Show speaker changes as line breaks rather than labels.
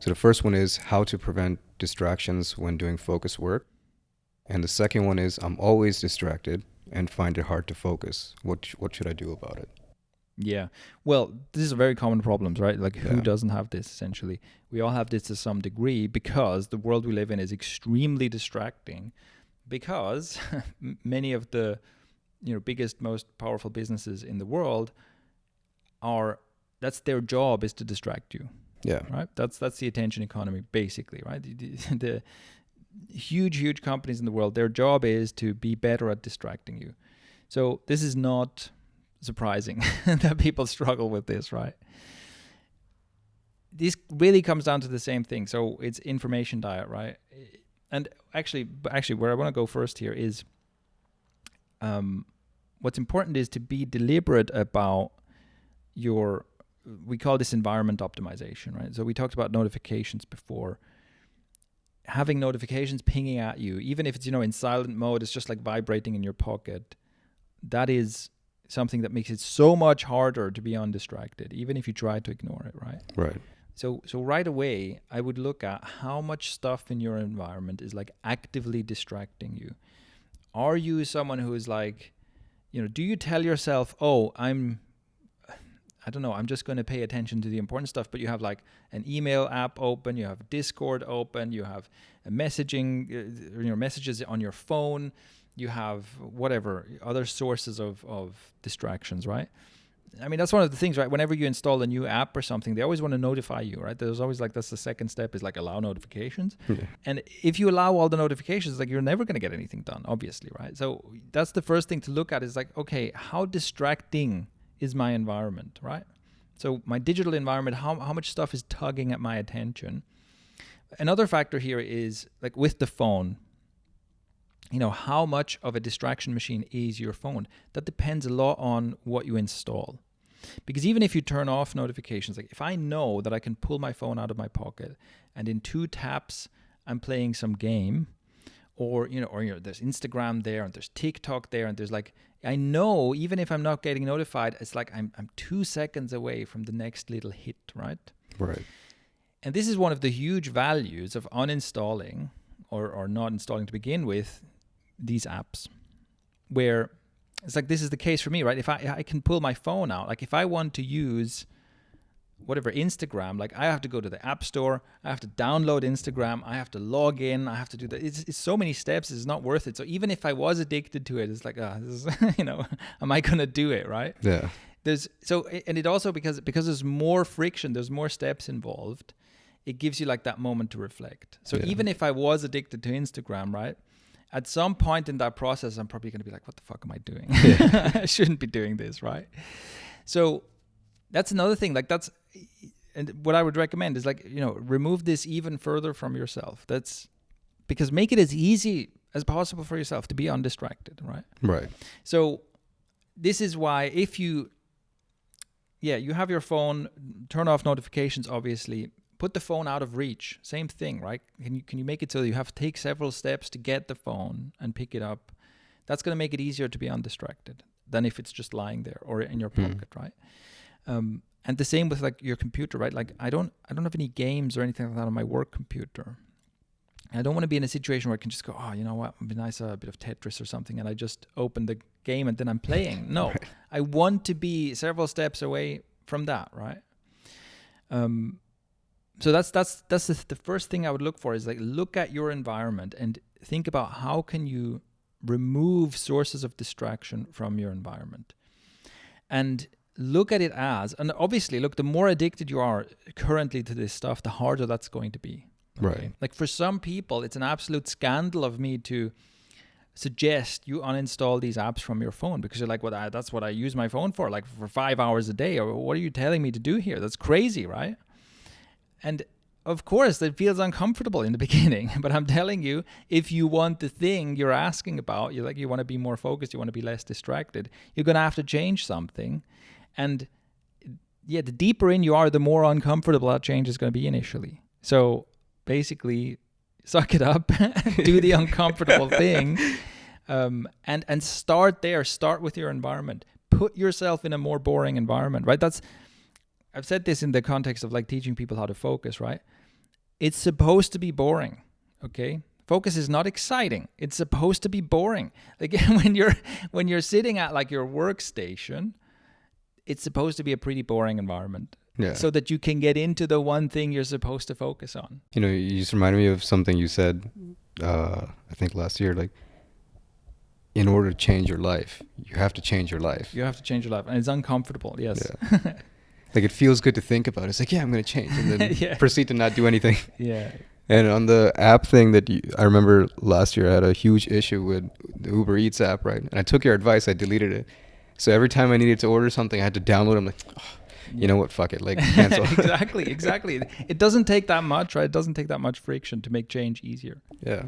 So the first one is how to prevent distractions when doing focus work. And the second one is I'm always distracted and find it hard to focus. What should I do about it?
Yeah. Well, this is a very common problems, right? Like who
Yeah.
doesn't have this essentially? We all have this to some degree because the world we live in is extremely distracting because many of the biggest, most powerful businesses in the world that's their job, is to distract you.
Yeah.
Right? That's the attention economy basically, right? The huge companies in the world, their job is to be better at distracting you. So this is not surprising that people struggle with this, right? This really comes down to the same thing. So it's information diet, right? And actually where I want to go first here is what's important is to be deliberate about we call this environment optimization, right? So we talked about notifications before. Having notifications pinging at you, even if it's, in silent mode, it's just like vibrating in your pocket. That is something that makes it so much harder to be undistracted, even if you try to ignore it, right?
Right.
So right away, I would look at how much stuff in your environment is like actively distracting you. Are you someone who is like, do you tell yourself, oh, I'm just going to pay attention to the important stuff, but you have like an email app open, you have Discord open, you have a messaging, messages on your phone, you have whatever, other sources of distractions, right? I mean, that's one of the things, right? Whenever you install a new app or something, they always want to notify you, right? There's always like, that's the second step, is like allow notifications.
Yeah.
And if you allow all the notifications, like you're never going to get anything done, obviously, right? So that's the first thing to look at, is like, okay, how distracting is my environment, right? So my digital environment, how much stuff is tugging at my attention? Another factor here is like with the phone, how much of a distraction machine is your phone? That depends a lot on what you install. Because even if you turn off notifications, like if I know that I can pull my phone out of my pocket and in 2 taps I'm playing some game, or there's Instagram there and there's TikTok there, and there's like, I know even if I'm not getting notified, it's like I'm 2 seconds away from the next little hit, right?
Right.
And this is one of the huge values of uninstalling or not installing to begin with these apps, where it's like, this is the case for me, right? If I can pull my phone out, like if I want to use whatever Instagram, like I have to go to the App Store, I have to download Instagram, I have to log in, I have to do that. It's so many steps, it's not worth it. So even if I was addicted to it, it's like, this is, am I gonna do it, right?
Yeah.
And it also, because there's more friction, there's more steps involved, it gives you like that moment to reflect. So even if I was addicted to Instagram, right, at some point in that process, I'm probably going to be like, what the fuck am I doing? I shouldn't be doing this, right? So that's another thing. Like and what I would recommend is like, remove this even further from yourself. That's because make it as easy as possible for yourself to be undistracted, right?
Right.
So this is why if you have your phone, turn off notifications, obviously, put the phone out of reach. Same thing, right? Can you make it so you have to take several steps to get the phone and pick it up? That's going to make it easier to be undistracted than if it's just lying there or in your pocket, right? And the same with like your computer, right? Like I don't have any games or anything like that on my work computer. I don't want to be in a situation where I can just go, oh, you know what, it'd be nice, a bit of Tetris or something, and I just open the game and then I'm playing. No, right. I want to be several steps away from that, right? So that's the first thing I would look for, is like look at your environment and think about how can you remove sources of distraction from your environment, and look at it as, and obviously look, the more addicted you are currently to this stuff, the harder that's going to be. Okay?
Right.
Like for some people, it's an absolute scandal of me to suggest you uninstall these apps from your phone, because you're like, well, that's what I use my phone for, like for 5 hours a day, or what are you telling me to do here? That's crazy, right? And of course, it feels uncomfortable in the beginning, but I'm telling you, if you want the thing you're asking about, you want to be more focused, you want to be less distracted, you're going to have to change something. And the deeper in you are, the more uncomfortable that change is going to be initially. So basically, suck it up, do the uncomfortable thing, and start there. Start with your environment. Put yourself in a more boring environment, right? I've said this in the context of like teaching people how to focus, right? it's supposed to be boring. Okay, focus is not exciting. It's supposed to be boring. Like when you're sitting at like your workstation, it's supposed to be a pretty boring environment.
Yeah.
So that you can get into the one thing you're supposed to focus on.
You know, you just reminded me of something you said, I think last year, like, in order to change your life, you have to change your life.
You have to change your life. And it's uncomfortable, yes.
Yeah. Like, it feels good to think about it. It's like, yeah, I'm going to change. And then
Yeah.
proceed to not do anything.
Yeah.
And on the app thing that I remember last year, I had a huge issue with the Uber Eats app, right? And I took your advice. I deleted it. So every time I needed to order something, I had to download it. I'm like, oh, you know what? Fuck it. Like, cancel.
Exactly. It doesn't take that much, right? It doesn't take that much friction to make change easier.
Yeah.